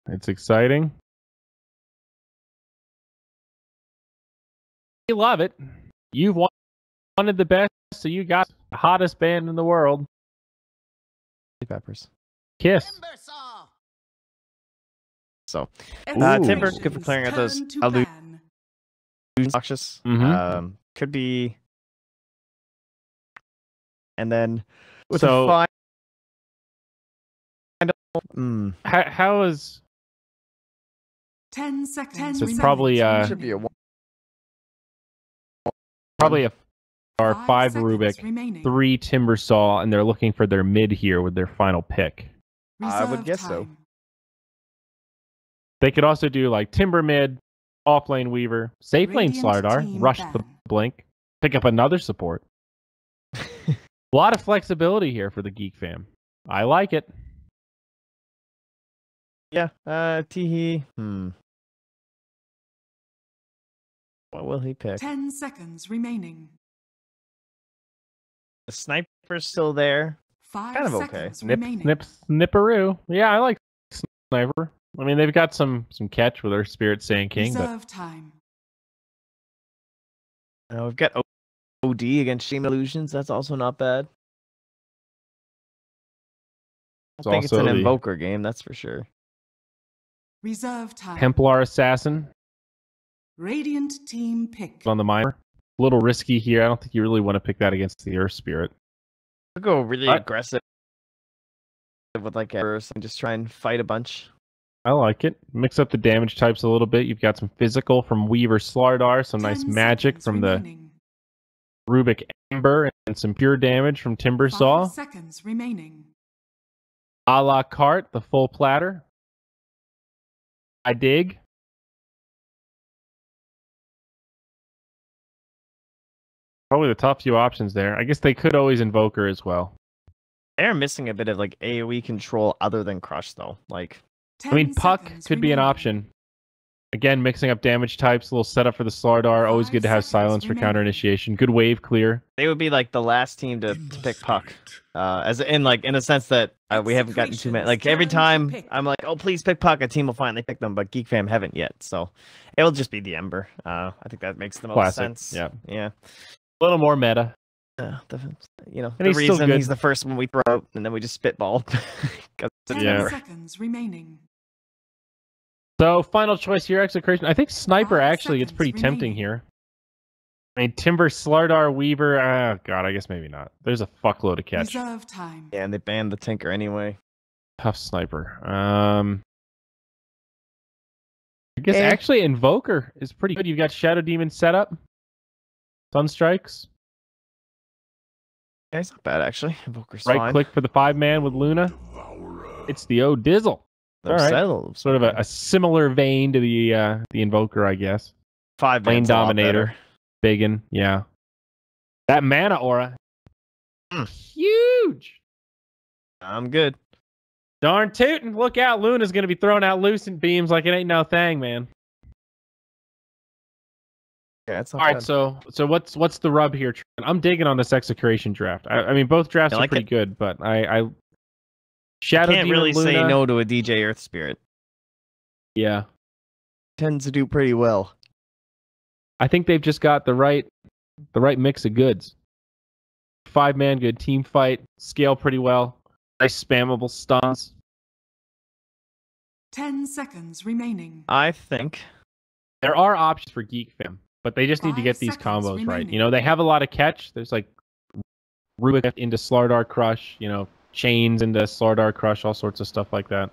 It's exciting. You love it. You've wanted the best, so you got the hottest band in the world. Peppers. Kiss. So, Timber, good for clearing out those obnoxious. Could be. And then with a final. How is 10 seconds? It's probably should be a or 5 Rubik, 3 Timber Saw, and they're looking for their mid here with their final pick. I would guess so. They could also do like Timber mid, off lane Weaver, safe lane Slardar, rush the blink, pick up another support. A lot of flexibility here for the GeekFam. I like it. Yeah, Teehee. What will he pick? 10 seconds remaining. The sniper's still there. 5 kind of okay. seconds remaining. Snipperoo. Yeah, I like sniper. I mean, they've got some catch with their Spirit Sand King. Reserve time. We've got OD against Shame Illusions. That's also not bad. I think it's an Invoker game, that's for sure. Reserve time. Templar Assassin. Radiant team pick. On the miner. A little risky here. I don't think you really want to pick that against the Earth Spirit. I'll go really aggressive with like Earth and just try and fight a bunch. I like it. Mix up the damage types a little bit. You've got some physical from Weaver Slardar, some nice magic from the Rubik Ember, and some pure damage from Timber Saw. 5 seconds remaining. A la carte, the full platter. I dig. Probably the top few options there. I guess they could always Invoker as well. They're missing a bit of like AoE control other than Crush though. Like, I mean, Puck could be an option. Again, mixing up damage types, a little setup for the Slardar. Always good to have silence for counter initiation. Good wave clear. They would be like the last team to pick Puck, as in a sense that we haven't gotten too many. Like every time I'm like, oh please pick Puck, a team will finally pick them, but GeekFam haven't yet. So it'll just be the Ember. I think that makes the most sense. Yeah. A little more meta. The reason he's the first one we throw out, and then we just spitball. 10 seconds remaining. So, final choice here, Execration. I think Sniper actually gets pretty tempting here. I mean, Timber, Slardar, Weaver. Oh, God, I guess maybe not. There's a fuckload of catch. Reserve time. Yeah, and they banned the Tinker anyway. Tough Sniper. I guess actually Invoker is pretty good. You've got Shadow Demon set up. Sunstrikes. Yeah, it's not bad, actually. Invoker's fine. Right click for the 5-man with Luna. It's the Dizzle. All right. Sort of a similar vein to the Invoker, I guess. 5-man Lane Dominator. Biggin, yeah. That mana aura. Huge. I'm good. Darn tootin'. Look out. Luna's going to be throwing out Lucent beams like it ain't no thing, man. Yeah, it's all right, so what's the rub here? I'm digging on this Execration draft. I mean, both drafts are pretty good, but I Shadow can't Demon really Luna, say no to a DJ Earth Spirit. Yeah, tends to do pretty well. I think they've just got the right mix of goods. 5-man good team fight, scale pretty well. Nice spammable stuns. 10 seconds remaining. I think there are options for GeekFam, but they just need to get these combos right. You know, they have a lot of catch. There's like Rubik into Slardar Crush, you know, chains into Slardar Crush, all sorts of stuff like that.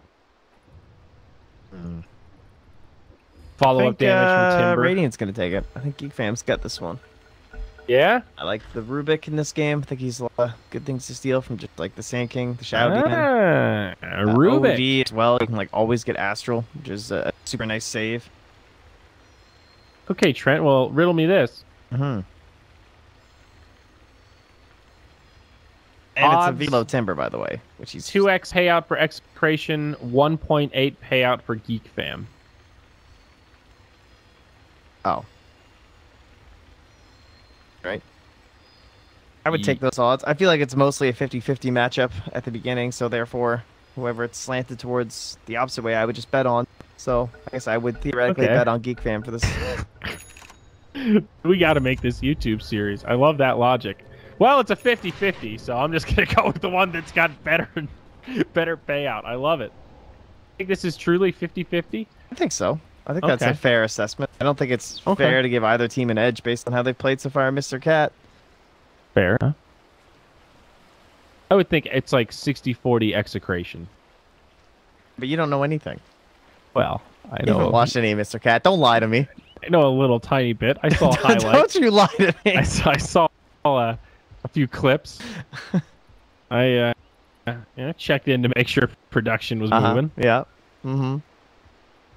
Follow-up damage from Timber. Radiant's going to take it. I think GeekFam's got this one. Yeah? I like the Rubik in this game. I think he's a lot of good things to steal from just like the Sand King, the Shadow Demon. Rubik. OD as well. You can like always get Astral, which is a super nice save. Okay, Trent, well, riddle me this. And it's a Velo Timber, by the way, which he's 2x payout for Execration, 1.8 payout for GeekFam. Oh. Right. I would take those odds. I feel like it's mostly a 50-50 matchup at the beginning, so therefore whoever it's slanted towards the opposite way, I would just bet on. So I guess I would theoretically bet on GeekFam for this. We got to make this YouTube series. I love that logic. Well, it's a 50-50, so I'm just going to go with the one that's got better payout. I love it. I think this is truly 50-50. I think so. I think that's a fair assessment. I don't think it's fair to give either team an edge based on how they played so far, Mr. Cat. Fair. Huh? I would think it's like 60-40 Execration. But you don't know anything. Well, I know. You haven't watched any, Mr. Cat. Don't lie to me. I know a little tiny bit. I saw highlights. Don't you lie to me. I saw a few clips. I checked in to make sure production was moving. Yeah. Mm-hmm.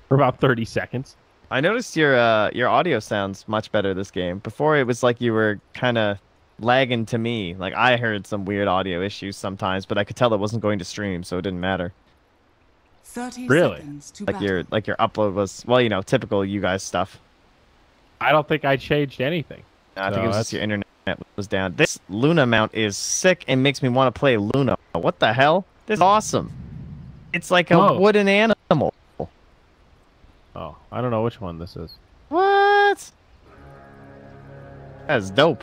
For about 30 seconds. I noticed your audio sounds much better this game. Before it was like you were kind of lagging to me. Like I heard some weird audio issues sometimes, but I could tell it wasn't going to stream, so it didn't matter. 30 really? seconds to like your upload was, well, you know, typical you guys stuff. I don't think I changed anything. No, I think it was just your internet was down. This Luna mount is sick and makes me want to play Luna. What the hell? This is awesome. It's like a wooden animal. Oh, I don't know which one this is. What? That's dope.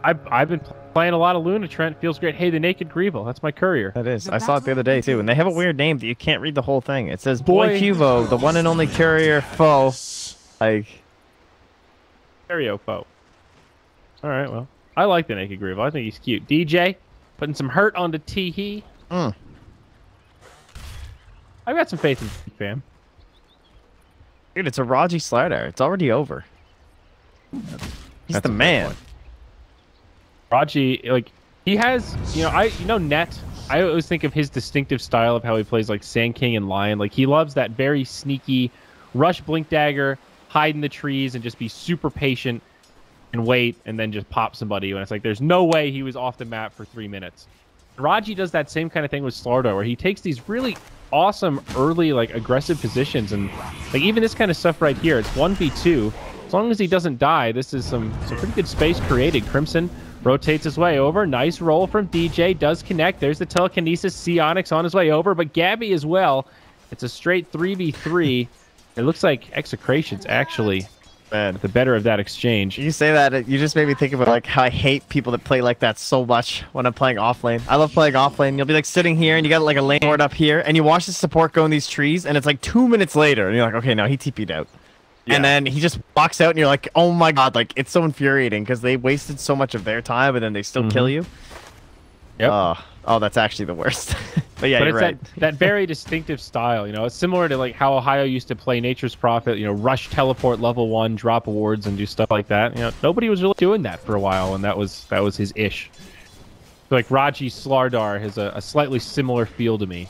I've been playing a lot of Luna, Trent. Feels great. Hey, the Naked Grievel. That's my courier. That is. I saw it the other day, too. And they have a weird name that you can't read the whole thing. It says, Boy Cuvo, the one and only courier foe. Like... Stereo foe. All right, well. I like the Naked Grievel. I think he's cute. DJ, putting some hurt onto Tee-Hee. I've got some faith in GeekFam. Dude, it's a Raji Slardar. It's already over. He's the man. Raji, like, he has, Net. I always think of his distinctive style of how he plays, like, Sand King and Lion. Like, he loves that very sneaky rush Blink Dagger, hide in the trees, and just be super patient and wait, and then just pop somebody. And it's like, there's no way he was off the map for 3 minutes. Raji does that same kind of thing with Slardar, where he takes these really awesome early, like, aggressive positions. And, like, even this kind of stuff right here, it's 1v2. As long as he doesn't die, this is some pretty good space created. Crimson rotates his way over. Nice roll from DJ. Does connect. There's the telekinesis. Psionics on his way over, but Gabby as well. It's a straight 3v3. It looks like Execration's actually the better of that exchange. You say that, you just made me think about like how I hate people that play like that so much when I'm playing offlane. I love playing offlane. You'll be like sitting here and you got like a lane ward up here and you watch the support go in these trees and it's like 2 minutes later and you're like, okay, now he TP'd out. Yeah. And then he just walks out and you're like, oh my god, like it's so infuriating because they wasted so much of their time and then they still kill you. Yep. Oh, that's actually the worst. But yeah, you're right. That very distinctive style, It's similar to like how Ohio used to play Nature's Prophet, rush teleport level 1, drop awards, and do stuff like that. Nobody was really doing that for a while, and that was his ish. Like Raji Slardar has a slightly similar feel to me.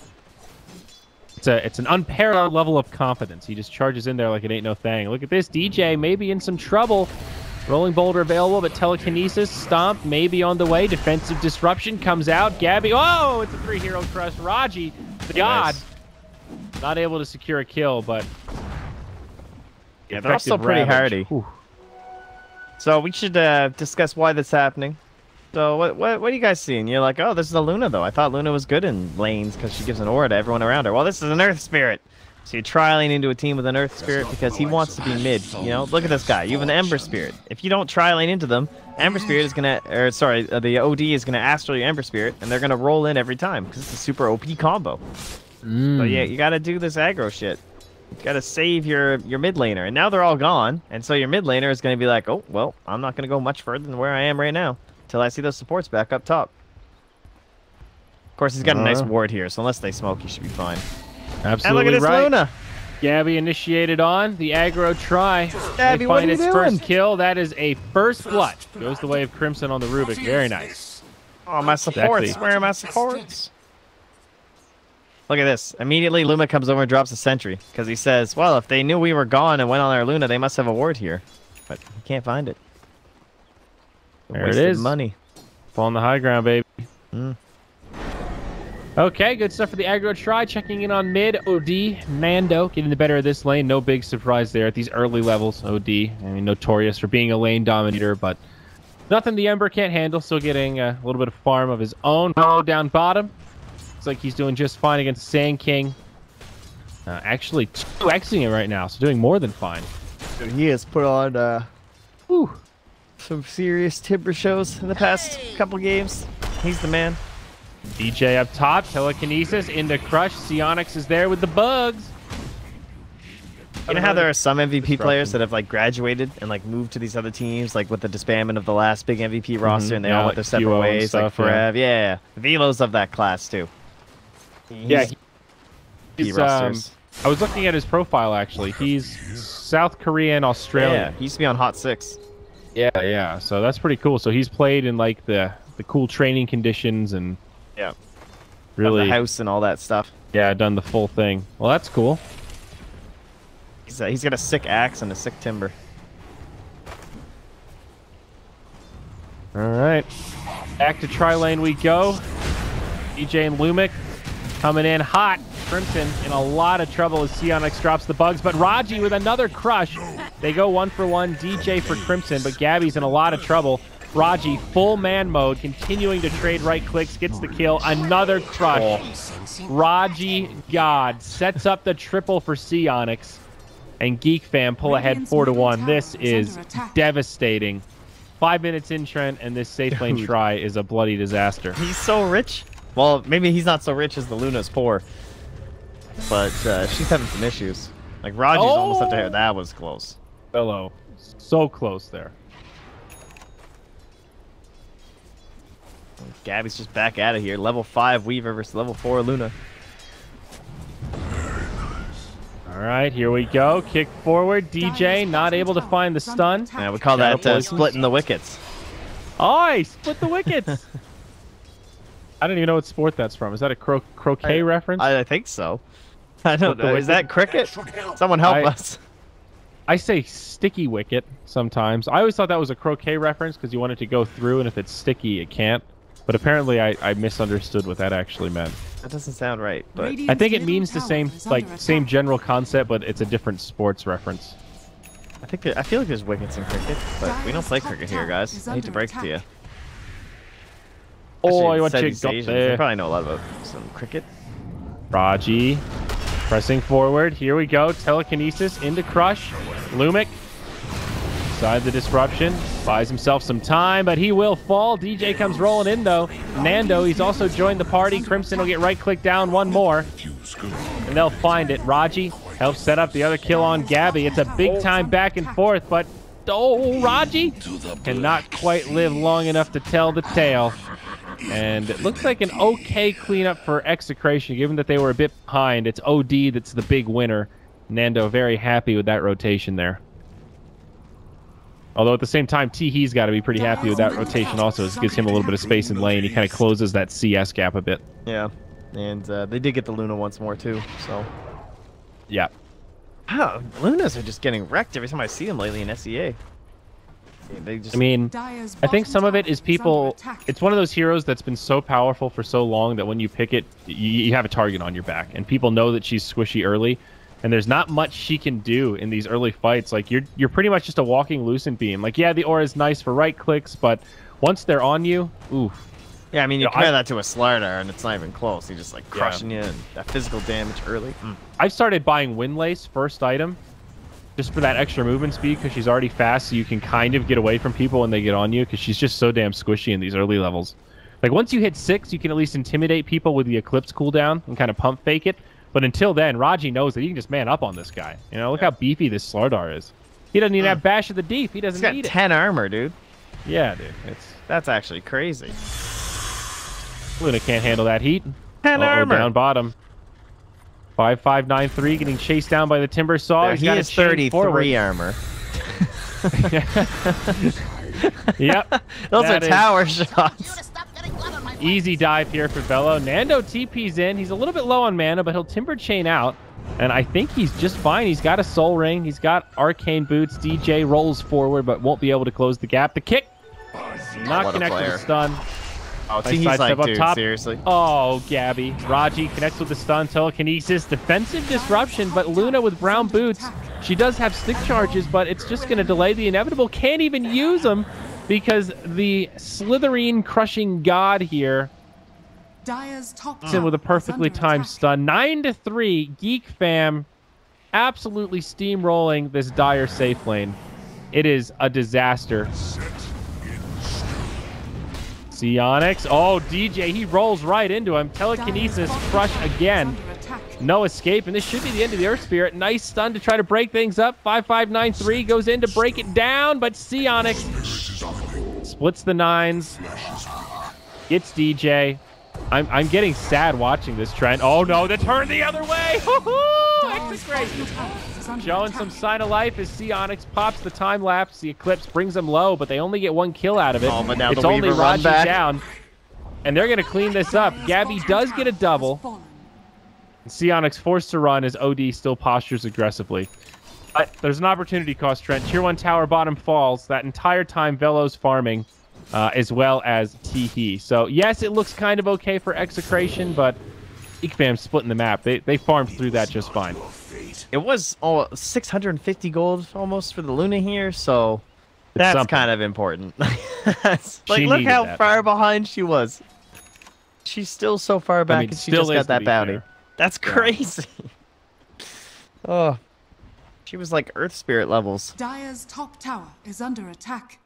It's an unparalleled level of confidence. He just charges in there like it ain't no thing. Look at this, DJ maybe in some trouble. Rolling Boulder available, but telekinesis, stomp, maybe on the way. Defensive disruption comes out. Gabby, oh, it's a 3-hero crush. Raji, the god, not able to secure a kill, but yeah, they're also pretty hardy. Whew. So we should discuss why that's happening. So what are you guys seeing? You're like, oh, this is a Luna though. I thought Luna was good in lanes because she gives an aura to everyone around her. Well, this is an Earth Spirit. So you're trialing into a team with an Earth Spirit because he wants to be mid. Look at this guy. You have an Ember Spirit. If you don't tri-lane into them, Ember Spirit is gonna, the OD is gonna astral your Ember Spirit, and they're gonna roll in every time because it's a super OP combo. So yeah, you gotta do this aggro shit. You gotta save your mid laner, and now they're all gone, and so your mid laner is gonna be like, oh well, I'm not gonna go much further than where I am right now until I see those supports back up top. Of course, he's got a nice ward here, so unless they smoke, he should be fine. Absolutely and look at this right. Luna. Gabby initiated on the aggro try. Gabby, what are you doing? First kill. That is a first blood. Goes the way of Crimson on the Rubik. Very nice. Oh, my supports. Exactly. Where are my supports? Look at this. Immediately, Luma comes over and drops a sentry because he says, well, if they knew we were gone and went on our Luna, they must have a ward here. But he can't find it. There it is. Money. On the high ground, baby. Okay, good stuff for the aggro try. Checking in on mid. OD, Nando, getting the better of this lane. No big surprise there at these early levels. OD, notorious for being a lane dominator, but nothing the Ember can't handle. Still getting a little bit of farm of his own. Hollow down bottom. Looks like he's doing just fine against Sand King. Actually, 2xing it right now, so doing more than fine. Dude, he has put on some serious timber shows in the past couple games. He's the man. DJ up top, telekinesis into crush. Sionix is there with the bugs. You know how there are some MVP players that have like graduated and like moved to these other teams, like with the disbandment of the last big MVP roster, and they all went their separate ways, like forever. Yeah, Velo's of that class too. He's I was looking at his profile actually. He's South Korean, Australian. Yeah, he used to be on Hot 6. Yeah. So that's pretty cool. So he's played in like the cool training conditions and really the house and all that stuff. Yeah, done the full thing. Well, that's cool. He's got a sick axe and a sick timber. All right, back to tri lane we go. DJ and Lumic coming in hot. Crimson in a lot of trouble as Sionix drops the bugs, but Raji with another crush. They go 1-for-1. DJ for Crimson, but Gabby's in a lot of trouble. Raji full man mode, continuing to trade right clicks, gets the kill. Another crush. Raji God sets up the triple for Sionix. And GeekFam pull ahead 4-1. This is devastating. 5 minutes in, Trent, and this safe lane try is a bloody disaster. He's so rich. Well, maybe he's not so rich as the Luna's poor. But she's having some issues. Like, Raji's almost up to her. That was close. Fellow. So close there. Gabby's just back out of here. Level 5 Weaver versus level 4 Luna. All right, here we go. Kick forward. DJ not able to find the stun. Yeah, we call that splitting the wickets. Oh, he split the wickets. I don't even know what sport that's from. Is that a croquet reference? I think so. I don't know. Is that cricket? Someone help us. I say sticky wicket sometimes. I always thought that was a croquet reference because you want it to go through, and if it's sticky, it can't. But apparently I misunderstood what that actually meant. That doesn't sound right, but I think it means the same general concept, but it's a different sports reference. I feel like there's wickets in cricket, but we don't play cricket here, guys. I hate to break it to you. Oh, I want you to go there. They probably know a lot about some cricket. Raji pressing forward. Here we go. Telekinesis into crush. Lumic side the disruption. Buys himself some time, but he will fall. DJ comes rolling in, though. Nando, he's also joined the party. Crimson will get right-click down one more. And they'll find it. Raji helps set up the other kill on Gabby. It's a big-time back and forth, but Raji cannot quite live long enough to tell the tale. And it looks like an okay cleanup for Execration, given that they were a bit behind. It's OD that's the big winner. Nando very happy with that rotation there. Although at the same time, Teehee's got to be pretty happy with that rotation also. It gives him a little bit of space in lane. He kind of closes that CS gap a bit. Yeah, and they did get the Luna once more too, so... Yeah. Wow, Lunas are just getting wrecked every time I see them lately in SEA. They just... I mean, I think some of it is people... It's one of those heroes that's been so powerful for so long that when you pick it, you have a target on your back. And people know that she's squishy early. And there's not much she can do in these early fights. Like, you're pretty much just a walking Lucent Beam. Like, yeah, the aura is nice for right clicks, but once they're on you, oof. Yeah, I mean, you compare that to a Slardar, and it's not even close. You're just, like, crushing you and that physical damage early. I've started buying Windlace first item just for that extra movement speed because she's already fast, so you can kind of get away from people when they get on you because she's just so damn squishy in these early levels. Like, once you hit 6, you can at least intimidate people with the Eclipse cooldown and kind of pump fake it. But until then, Raji knows that you can just man up on this guy. You know, look how beefy this Slardar is. He doesn't even have Bash of the Deep. He doesn't need it. He's got 10 armor, dude. Yeah, dude. That's actually crazy. Luna can't handle that heat. 10 armor. Down bottom. 5593 getting chased down by the Timber Saw. He has 33 armor. Yep. Those are tower shots. Easy dive here for Velo. Nando TP's in. He's a little bit low on mana, but he'll Timber Chain out. And I think he's just fine. He's got a Soul Ring. He's got Arcane Boots. DJ rolls forward, but won't be able to close the gap. The kick. Not connected to the stun. Oh, he's like, dude, seriously? Oh, Gabby. Raji connects with the stun. Telekinesis. Defensive disruption, but Luna with brown boots. She does have stick charges, but it's just going to delay the inevitable. Can't even use them because the Slytherin crushing god here Dyer's top In with a tower is perfectly under timed attack. stun. 9-3. Geek Fam absolutely steamrolling this Dire safe lane. It is a disaster. Onyx. Oh, DJ, he rolls right into him. Telekinesis crush again. No escape, and this should be the end of the Earth Spirit. Nice stun to try to break things up. 5593 goes in to break it down, but Onyx splits the 9s. Gets DJ. I'm getting sad watching this trend. Oh no, the turn the other way! Execration! Showing some sign of life as Onyx pops the time lapse. The Eclipse brings him low, but they only get 1 kill out of it. Oh, but now it's the only Weaver run Raji back. down. And they're going to clean this up. Gabby does get a double. Onyx forced to run as OD still postures aggressively. But there's an opportunity cost, Trent. Tier 1 tower bottom falls. That entire time Velo's farming, as well as Teehee. So, yes, it looks kind of okay for Execration, but GeekFam splitting the map. They farmed through that just fine. It was 650 gold almost for the Luna here, so that's something. kind of important. Like, She look needed how that. far behind she was. She's still so far back, I mean, and she still just is, got to that be bounty. fair. That's crazy. Oh, she was like Earth Spirit levels. Dyer's top tower is under attack.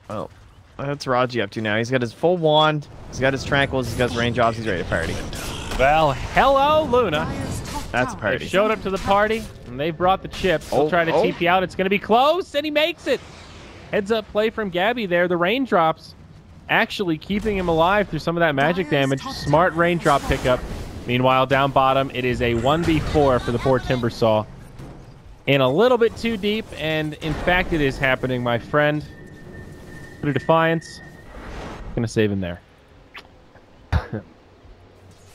Oh, that's Raji up to now. He's got his full wand. He's got his tranquils. He's got his range offs. He's ready to party. Well, hello, Luna. Dyer's top That's a tower party. They is showed under up to the attack. party, and they brought the chips. They'll Oh, try to oh. TP out. It's going to be close, and he makes it. Heads up play from Gabby there. The raindrops actually keeping him alive through some of that magic Dyer's damage. top Smart tower raindrop is under pickup. Meanwhile, down bottom, it is a 1v4 for the poor Timbersaw. In a little bit too deep, and in fact, it is happening, my friend. Put a Defiance. Gonna save him there.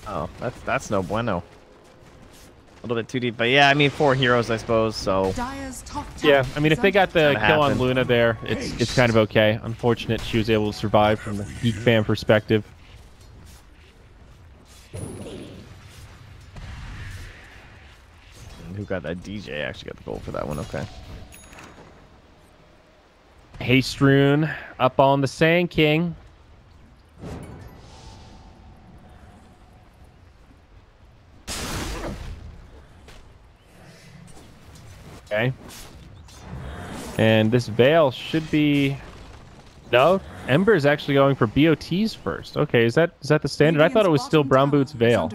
Oh, that's no bueno. A little bit too deep, but yeah, I mean 4 heroes, I suppose. So Dyer's top tower Yeah, I mean, if is they got the Gotta kill on happen. Luna there, it's kind of okay. Unfortunate she was able to survive from the Geek Fam perspective. who got that? DJ actually got the gold for that one. Okay. Haste Rune up on the Sand King. Okay. And this Veil should be... No, Ember is actually going for BOTs first. Okay, is that the standard? I thought it was still Brown Boots Veil.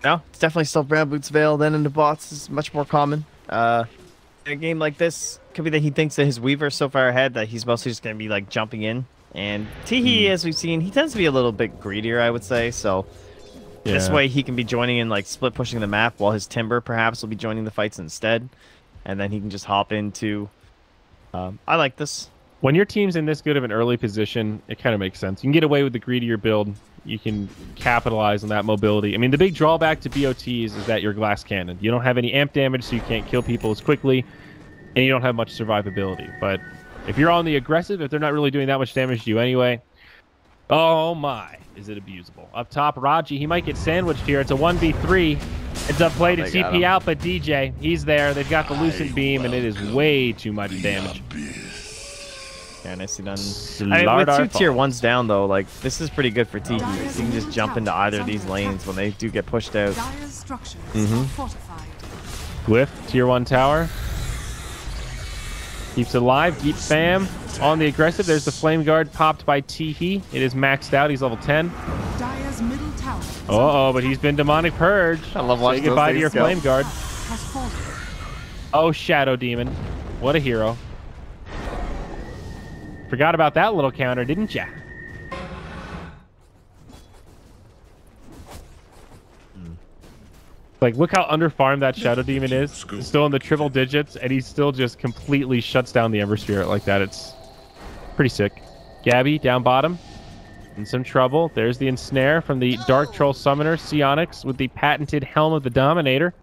No, it's definitely still Brown Boots Veil. Then into bots is much more common. In a game like this, could be that he thinks that his Weaver is so far ahead that he's mostly just going to be like jumping in. And Teehee, as we've seen, he tends to be a little bit greedier, I would say. So this Yeah. way he can be joining in, like split pushing the map, while his Timber perhaps will be joining the fights instead. And then he can just hop into. I like this. When your team's in this good of an early position, it kind of makes sense. You can get away with the greedier build. You can capitalize on that mobility. I mean, the big drawback to BOTs is that you're glass cannon. You don't have any amp damage, so you can't kill people as quickly, and you don't have much survivability. But if you're on the aggressive, if they're not really doing that much damage to you anyway, oh my, is it abusable. Up top, Raji, he might get sandwiched here. It's a 1v3. It's up play to they got TP him. out, but DJ, he's there. They've got the Lucent Beam, and it is way too much damage. Yeah, nicely done. I mean, with Slardar 2 tier falls. 1s down, though, like, this is pretty good for Teehee. You can just jump into either of these lanes when they do get pushed out. Dyer's structures are fortified. Glyph, tier 1 tower. Keeps it alive. Geek Fam on the aggressive. There's the Flame Guard popped by Teehee. It is maxed out. He's level 10. Dyer's middle tower Uh-oh, but he's been demonic purged. I love Say watching those goodbye to things your go. Flame Guard. has fallen. Oh, Shadow Demon. What a hero. Forgot about that little counter, didn't ya? Like, look how underfarmed that Shadow Demon is. He's still in the triple digits, and he still just completely shuts down the Ember Spirit like that. It's pretty sick. Gabby, down bottom. In some trouble. There's the Ensnare from the Dark Troll Summoner, Onyx, with the patented Helm of the Dominator.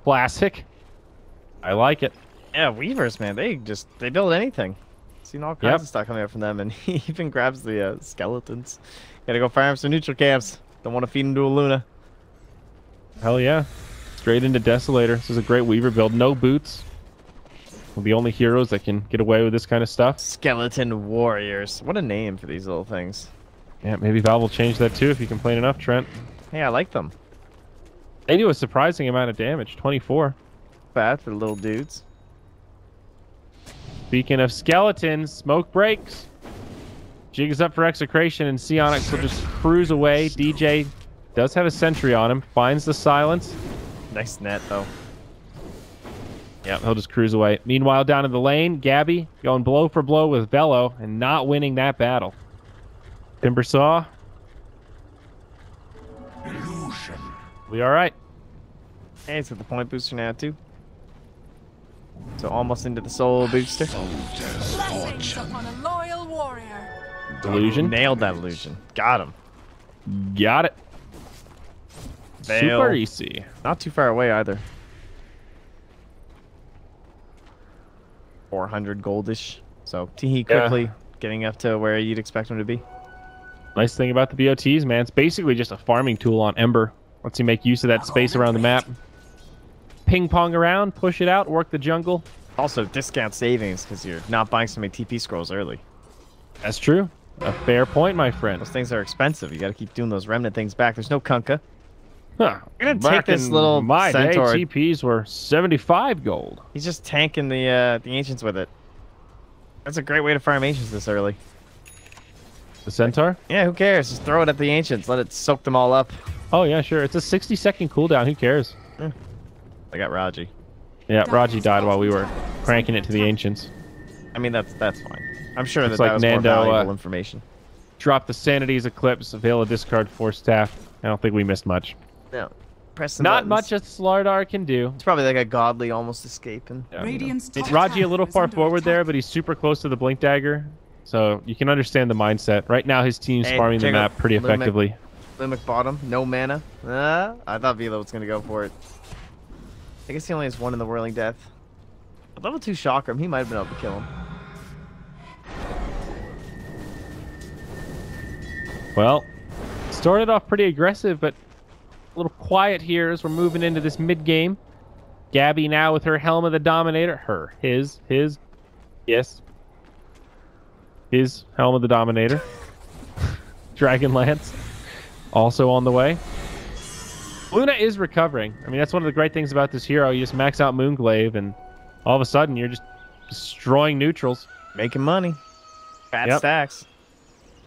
Classic. I like it. Yeah, Weavers, man, they build anything. Seen all kinds of stuff coming out from them, and he even grabs the skeletons. Gotta go farm some neutral camps. Don't want to feed into a Luna. Hell yeah. Straight into Desolator. This is a great Weaver build. No boots. We're the only heroes that can get away with this kind of stuff. Skeleton Warriors. What a name for these little things. Yeah, maybe Valve will change that too if you complain enough, Trent. Hey, I like them. They do a surprising amount of damage, 24. Bad for the little dudes. Speaking of skeletons, smoke breaks. Jig is up for Execration, and Onyx will just cruise away. DJ does have a sentry on him, finds the silence. Nice net, though. Yeah, he'll just cruise away. Meanwhile, down in the lane, Gabby going blow for blow with Velo and not winning that battle. Timbersaw. Illusion. We all right. Hey, it's got the point booster now, too. So almost into the soul booster. Blessings upon a loyal warrior. Illusion. Nailed that illusion. Got him. Got it. Veil. Super easy. Not too far away either. 400 goldish. So Teehee quickly getting up to where you'd expect him to be. Nice thing about the BOTs, man. It's basically just a farming tool on Ember. Lets you make use of that space around the map. Ping pong around, push it out, work the jungle. Also, discount savings because you're not buying so many TP scrolls early. That's true. A fair point, my friend. Those things are expensive. You got to keep doing those remnant things back. There's no Kunkka. Huh. You're gonna take this little my centaur. day, TPs were 75 gold. He's just tanking the ancients with it. That's a great way to farm ancients this early. The centaur? Yeah, who cares? Just throw it at the ancients. Let it soak them all up. Oh yeah, sure. It's a 60-second cooldown. Who cares? I got Raji. Yeah, Raji died while we were cranking it to the ancients. I mean, that's fine. I'm sure that like was Nando, more valuable information. Drop the Sanity's Eclipse, avail a discard for staff. I don't think we missed much. No. Press the Not buttons. much a Slardar can do. It's probably like a godly almost escape. And Radiant's It's top Raji a tower little is far under forward there, attack. but he's super close to the Blink Dagger. So you can understand the mindset. Right now his team's Hey, farming the check out map pretty Lumic. effectively. Limic bottom, no mana. I thought Velo was gonna go for it. I guess he only has one in the Whirling Death. But level 2 Chakram, he might have been able to kill him. Well, started off pretty aggressive, but a little quiet here as we're moving into this mid-game. Gabby now with her Helm of the Dominator. His Helm of the Dominator. Dragonlance, also on the way. Luna is recovering. I mean, that's one of the great things about this hero. You just max out Moonglaive, and all of a sudden, you're just destroying neutrals. Making money. Fat stacks.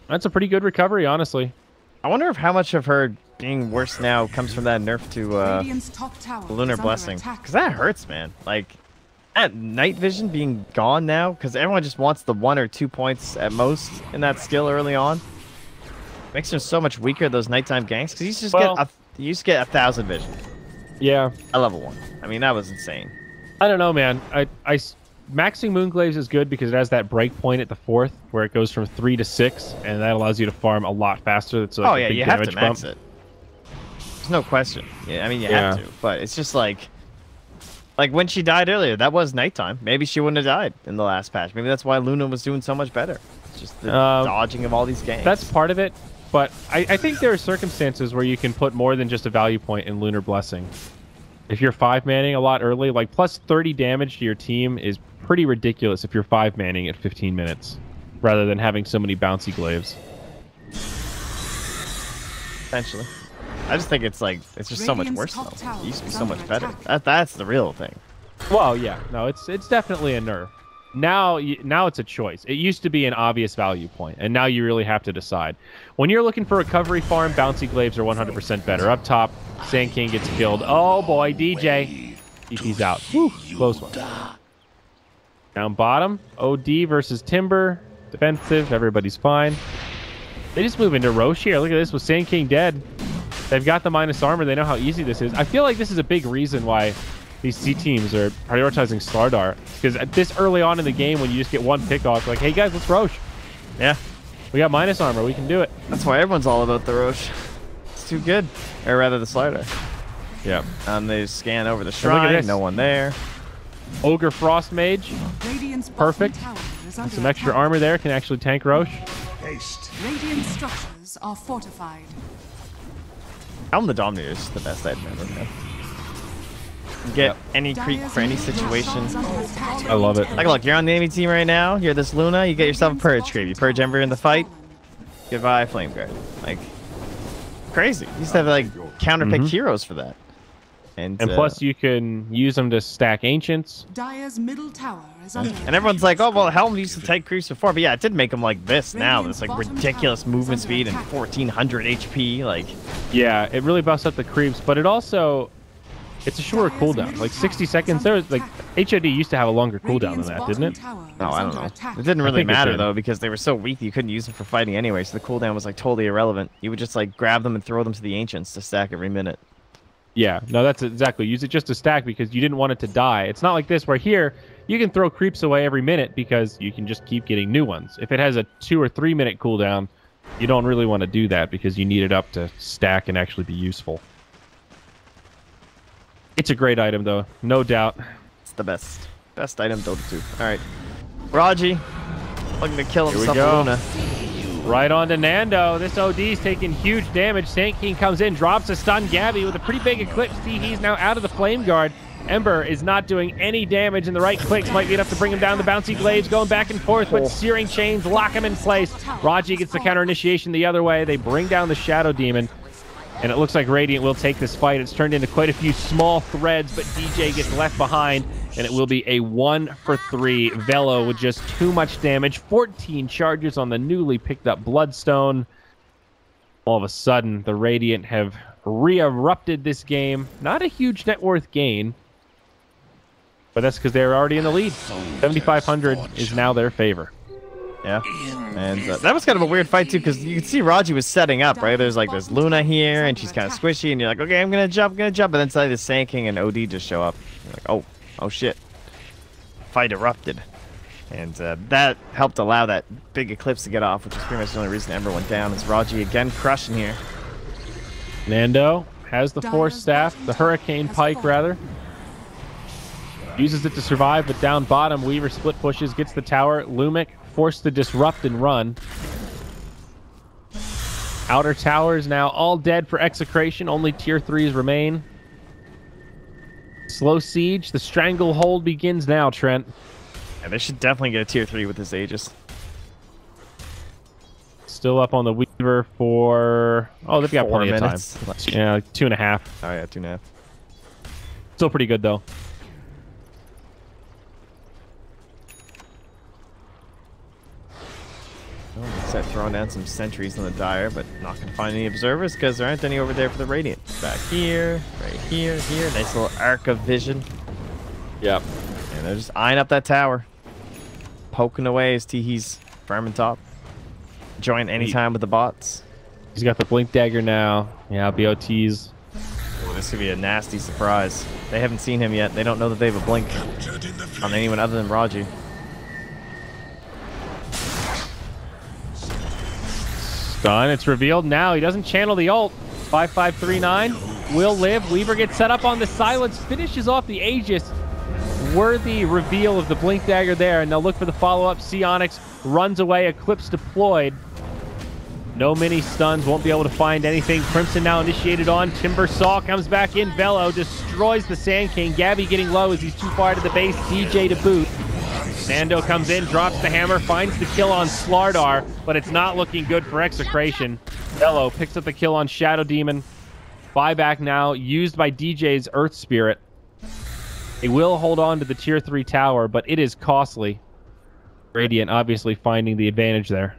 That's a pretty good recovery, honestly. I wonder if how much of her being worse now comes from that nerf to Radiant's top tower Lunar is under Blessing. attack. Because that hurts, man. Like, that night vision being gone now, because everyone just wants the 1 or 2 points at most in that skill early on. Makes them so much weaker, those nighttime ganks, because you just get 1,000 vision. Yeah. At level 1. I mean, that was insane. I don't know, man. Maxing Moonglaves is good because it has that break point at the 4th where it goes from 3 to 6, and that allows you to farm a lot faster. It's like a big you have to damage max bump. it. There's no question. Yeah, I mean, you have to, but it's just like when she died earlier, that was nighttime. Maybe she wouldn't have died in the last patch. Maybe that's why Luna was doing so much better. It's just the dodging of all these ganks. That's part of it, but I think there are circumstances where you can put more than just a value point in Lunar Blessing. If you're 5-manning a lot early, like plus 30 damage to your team is pretty ridiculous if you're 5-manning at 15 minutes, rather than having so many bouncy glaives. Essentially. I just think it's just so much Radiant's worse top though. tower It used to be is so under much better. attack. That's the real thing. Well, yeah, no, it's definitely a nerf. Now it's a choice. It used to be an obvious value point, and now you really have to decide. When you're looking for recovery farm, bouncy glaives are 100% better. Up top, Sand King gets killed. Oh boy, DJ. DP's out. Whew, close one. Down bottom, OD versus Timber. Defensive, everybody's fine. They just move into Roche here. Look at this with Sand King dead. They've got the minus armor. They know how easy this is. I feel like this is a big reason why these C teams are prioritizing Slardar. Because this early on in the game, when you just get one pick off, like, hey guys, let's Roche. Yeah. We got minus armor. We can do it. That's why everyone's all about the Roche. It's too good. Or rather, the Slider. Yeah. They scan over the And look at shrine. this. No one there. Ogre Frost Mage. Radiant's bottom Perfect. tower is Some under extra attack. armor there can actually tank Roche. Haste. Radiant structures are fortified. Helm the Dominator is the best item ever, man. Get any creep for any situation. I love it. Like, look, you're on the enemy team right now. You're this Luna. You get yourself a Purge creep. You purge Ember in the fight. Goodbye, Flame Guard. Like, crazy. You used to have, like, counterpick heroes for that. And plus, you can use them to stack Ancients. Dire's middle tower is under and everyone's like, oh, well, Helm used to take creeps before. But yeah, it did make them like this now. This, like, ridiculous movement speed and 1400 HP. Like, yeah, it really buffs up the creeps. But it also... It's a shorter cooldown. Like, 60 seconds. There was, like, HOD used to have a longer cooldown than that, didn't it? No, I don't know. It didn't really matter, though, because they were so weak you couldn't use them for fighting anyway. So the cooldown was, like, totally irrelevant. You would just, like, grab them and throw them to the Ancients to stack every minute. Yeah, no, that's exactly. Use it just to stack because you didn't want it to die. It's not like this where here you can throw creeps away every minute because you can just keep getting new ones. If it has a 2 or 3 minute cooldown, you don't really want to do that because you need it up to stack and actually be useful. It's a great item though, no doubt. It's the best item Dota 2. All right, Raji looking to kill himself. Luna. Right on to Nando. This OD's taking huge damage. Sand King comes in, drops a stun Gabby with a pretty big eclipse. He's now out of the Flame Guard. Ember is not doing any damage, and the right clicks might be enough to bring him down. The bouncy blades going back and forth, but Searing Chains lock him in place. Raji gets the counter initiation the other way. They bring down the Shadow Demon, and it looks like Radiant will take this fight. It's turned into quite a few small threads, but DJ gets left behind, and it will be a 1-for-3 Velo with just too much damage. 14 charges on the newly picked up Bloodstone. All of a sudden, the Radiant have re-erupted this game. Not a huge net worth gain, but that's because they're already in the lead. 7,500 is now their favor. Yeah, and that was kind of a weird fight too, because you can see Raji was setting up, right? There's like this Luna here, and she's kind of squishy, and you're like, okay, I'm gonna jump, and then suddenly the Sand King and OD just show up. You're like, oh shit. Fight erupted. And that helped allow that big eclipse to get off, which is pretty much the only reason Ember went down. Is Raji again crushing here. Nando has the Force Staff, the Hurricane Pike rather. Uses it to survive, but down bottom, Weaver split pushes, gets the tower. Lumic forced to disrupt and run. Outer towers now all dead for Execration. Only tier 3s remain. Slow siege. The stranglehold begins now, Trent. Yeah, they should definitely get a tier 3 with this Aegis. Still up on the Weaver for... Oh, they've got 4 plenty minutes. of time. Yeah, like 2.5. Oh yeah, 2.5. Still pretty good, though. Well, start throwing down some sentries on the Dire, but not going to find any observers because there aren't any over there for the Radiant. Back here, right here, here. Nice little arc of vision. Yep. And they're just eyeing up that tower. Poking away as Teehee's farming top. Join anytime with the bots. He's got the Blink Dagger now. Yeah, BOTs. Oh, this could be a nasty surprise. They haven't seen him yet. They don't know that they have a Blink on anyone other than Raji. Done. It's revealed now. He doesn't channel the ult. 5539 will live. Weaver gets set up on the silence. Finishes off the Aegis. Worthy reveal of the Blink Dagger there. And they'll look for the follow-up. Onyx runs away. Eclipse deployed. No mini stuns. Won't be able to find anything. Crimson now initiated on. Timber Saw comes back in. Velo destroys the Sand King. Gabby getting low as he's too far to the base. DJ to boot. Nando comes in, drops the hammer, finds the kill on Slardar, but it's not looking good for Execration. Velo picks up the kill on Shadow Demon. Buyback now, used by DJ's Earth Spirit. It will hold on to the tier 3 tower, but it is costly. Radiant obviously finding the advantage there.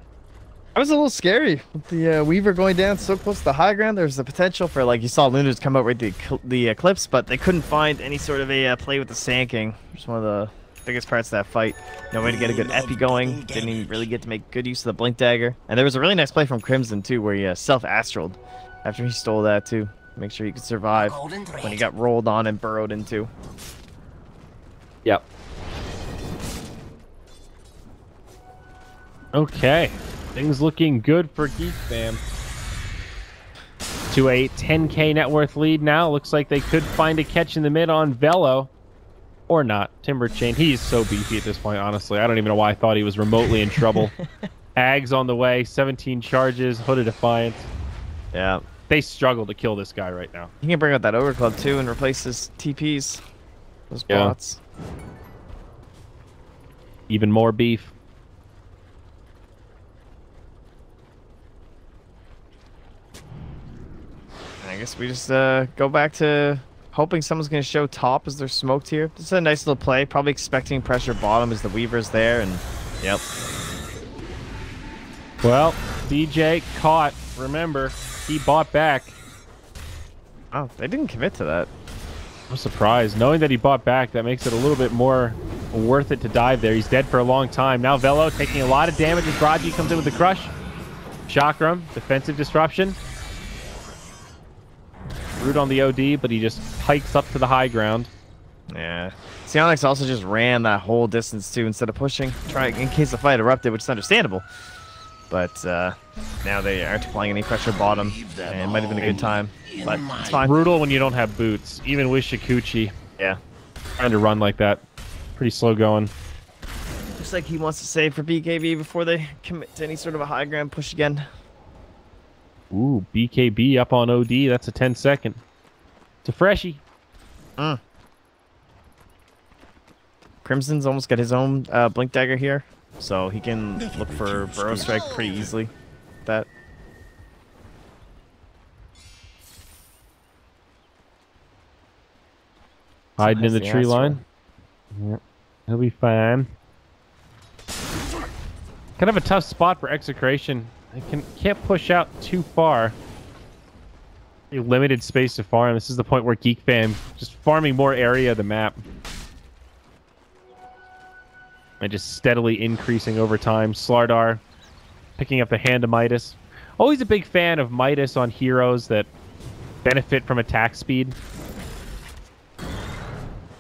That was a little scary with the Weaver going down so close to the high ground. There's the potential for, like, you saw Luna's come out with the Eclipse, but they couldn't find any sort of a play with the Sand King. Just one of the biggest parts of that fight. No way to get a good epi going. Didn't even really get to make good use of the Blink Dagger. And there was a really nice play from Crimson too, where he self-astraled after he stole that too. Make sure he could survive when he got rolled on and burrowed into. Yep. Okay. Things looking good for GeekFam. To a 10k net worth lead now. Looks like they could find a catch in the mid on Velo. Or not. Timber Chain. He's so beefy at this point, honestly. I don't even know why I thought he was remotely in trouble. Ags on the way. 17 charges. Hood of Defiance. Yeah. They struggle to kill this guy right now. You can bring out that Ogre Club too and replace his TPs. Those bots. Even more beef. guess we just go back to hoping someone's going to show top as they're smoked here. This is a nice little play. Probably expecting pressure bottom as the Weaver's there. And, yep. Well, DJ caught. Remember, he bought back. Oh, they didn't commit to that. I'm surprised. Knowing that he bought back, that makes it a little bit more worth it to dive there. He's dead for a long time. Now Velo taking a lot of damage as Raji comes in with the crush. Chakram, defensive disruption. Root on the OD, but he just hikes up to the high ground. Yeah. Sionix also just ran that whole distance too instead of pushing, trying in case the fight erupted, which is understandable. But now they aren't applying any pressure bottom, and it might have been a good time, but it's fine. Brutal when you don't have boots, even with Shikuchi. Yeah. Trying to run like that. Pretty slow going. Looks like he wants to save for BKB before they commit to any sort of a high ground push again. Ooh, BKB up on OD. That's a 10-second. It's a freshie. Crimson's almost got his own Blink Dagger here, so he can look for Burrow Strike pretty easily. That. Hiding in the tree line. Yep. He'll be fine. Kind of a tough spot for Execration. They can't push out too far. Limited space to farm. This is the point where GeekFam just farming more area of the map. And just steadily increasing over time. Slardar picking up the hand of Midas. Always a big fan of Midas on heroes that benefit from attack speed.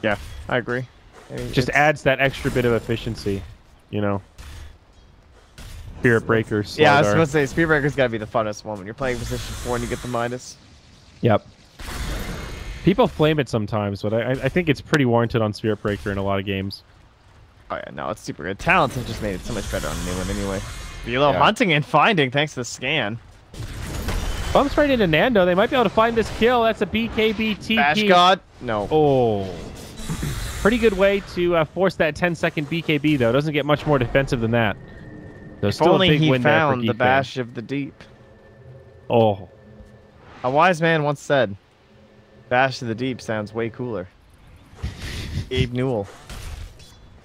Yeah, I agree. Just adds that extra bit of efficiency, you know. Spirit Breaker, Slardar. Yeah, I was supposed to say Spirit Breaker's got to be the funnest one when you're playing position 4 and you get the Midas. Yep. People flame it sometimes, but I think it's pretty warranted on Spirit Breaker in a lot of games. Oh yeah, no, it's super good. Talents have just made it so much better on the new one anyway. Be a little hunting and finding thanks to the scan. Bumps right into Nando. They might be able to find this kill. That's a BKB TP. Bash God? No. Oh. Pretty good way to force that 10-second BKB, though. Doesn't get much more defensive than that. So if still only a big he win found there for the Bash of the Deep. Oh. A wise man once said, Bash of the Deep sounds way cooler. Abe Newell,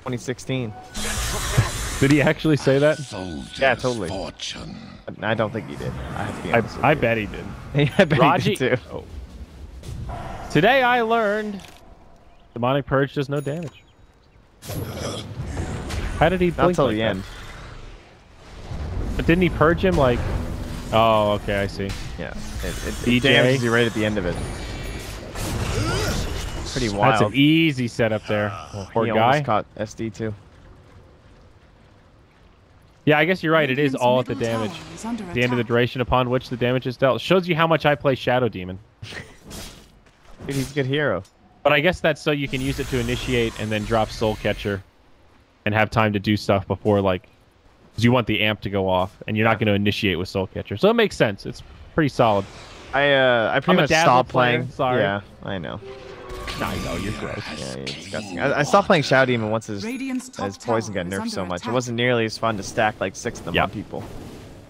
2016. Did he actually say that? Yeah, totally. I don't think he did. I have to be honest with I you. bet he did. I bet Raji, he did too. Oh. Today I learned Demonic Purge does no damage. How did he blink Not till like the that? end. But didn't he purge him like... Oh, okay, I see. Yeah, it damages you right at the end of it. Pretty wild. That's an easy setup there. Poor he guy. almost caught SD too. Yeah, I guess you're right. It is all at the damage. The end of the duration upon which the damage is dealt. Shows you how much I play Shadow Demon. Dude, he's a good hero. But I guess that's so you can use it to initiate and then drop Soul Catcher and have time to do stuff before, like, because you want the amp to go off and you're not going to initiate with Soul Catcher. So it makes sense. It's pretty solid. I pretty much stopped playing. Sorry. Yeah, I know. I know, you're gross. Yeah, you're disgusting. I stopped playing Shadow Demon once his poison got nerfed so much. It wasn't nearly as fun to stack like 6 of them on people.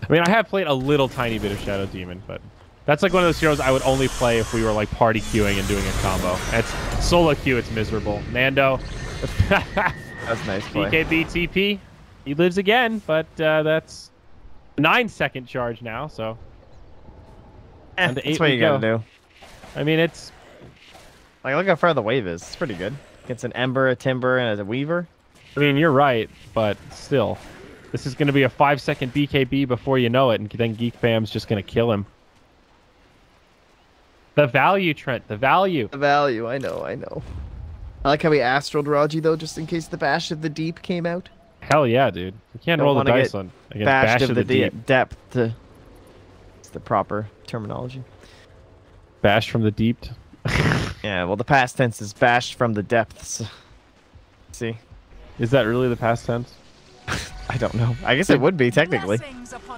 I mean, I have played a little tiny bit of Shadow Demon, but that's like one of those heroes I would only play if we were like party queuing and doing a combo. It's solo queue, it's miserable. Nando. That's nice play. BKB TP. He lives again, but that's 9-second charge now, so. That's what you gotta do. I mean, it's... Like, look how far the wave is. It's pretty good. Gets an Ember, a Timber, and a Weaver. I mean, you're right, but still. This is going to be a 5-second BKB before you know it, and then GeekFam's just going to kill him. The value, Trent. The value. The value. I know. I like how he astraled Raji, though, just in case the Bash of the Deep came out. Hell yeah, dude. You can't roll the dice on against Bash of the Deep. Depth. It's the proper terminology. Bash from the deep. Yeah, well, the past tense is bashed from the depths. See? Is that really the past tense? I don't know. I guess it would be, technically.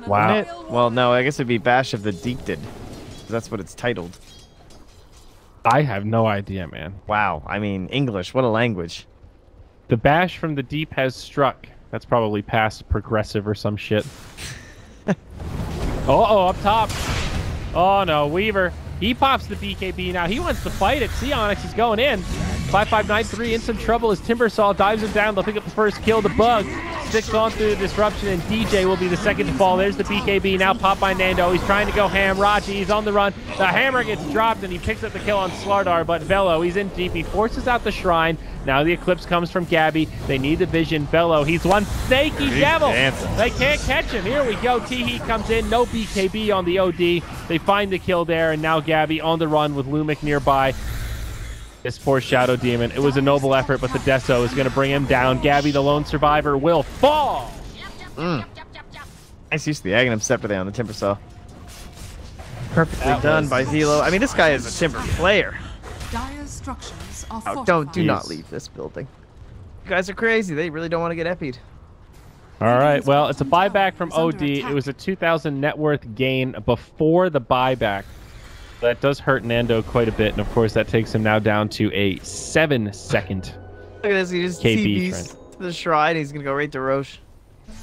Wow. Well, no, I guess it'd be Bash of the Deep did. That's what it's titled. I have no idea, man. Wow. I mean, English. What a language. The Bash from the Deep has struck. That's probably past progressive or some shit. Uh-oh, up top. Oh, no. Weaver. He pops the BKB now. He wants to fight it. Onyx is going in. 5593 in some trouble as Timbersaw dives him down. They'll pick up the first kill. The Bug sticks on through the disruption, and DJ will be the second to fall. There's the BKB now popped by Nando. He's trying to go ham. Raji, he's on the run. The hammer gets dropped, and he picks up the kill on Slardar, but Velo, he's in deep. He forces out the Shrine. Now the Eclipse comes from Gabby. They need the vision. Velo, he's one snaky devil. They can't catch him. Here we go. Teehee comes in. No BKB on the OD. They find the kill there, and now Gabby on the run with Lumic nearby. This poor Shadow Demon. It was a noble effort, but the Deso is going to bring him down. Gabby, the lone survivor, will fall. Nice use of the Aghanim Scepter there on the Timbersaw. Perfectly done by Zelo. I mean, this guy is a Timber player. Dire's structures are Do not leave this building. You guys are crazy. They really don't want to get epied. All right, well, it's a buyback from OD. It was a 2,000 net worth gain before the buyback. That does hurt Nando quite a bit, and of course that takes him now down to a 7-second Look at this, he just KP TPs trend. to the Shrine. He's gonna go right to Roche.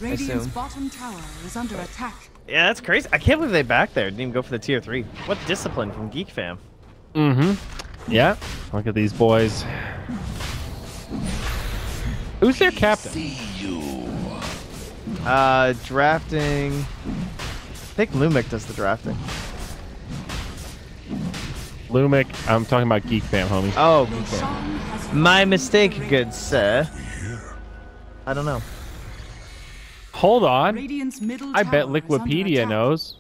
Radiant's bottom tower is under attack. Yeah, that's crazy. I can't believe they back there. Didn't even go for the tier 3. What discipline from GeekFam. Yeah, look at these boys. Who's their captain? Drafting. I think Lumic does the drafting. Lumic, I'm talking about GeekFam, homie. Oh, GeekFam. My mistake, good sir. I don't know. Hold on. Radiant's middle I bet tower is under Liquipedia attack. knows.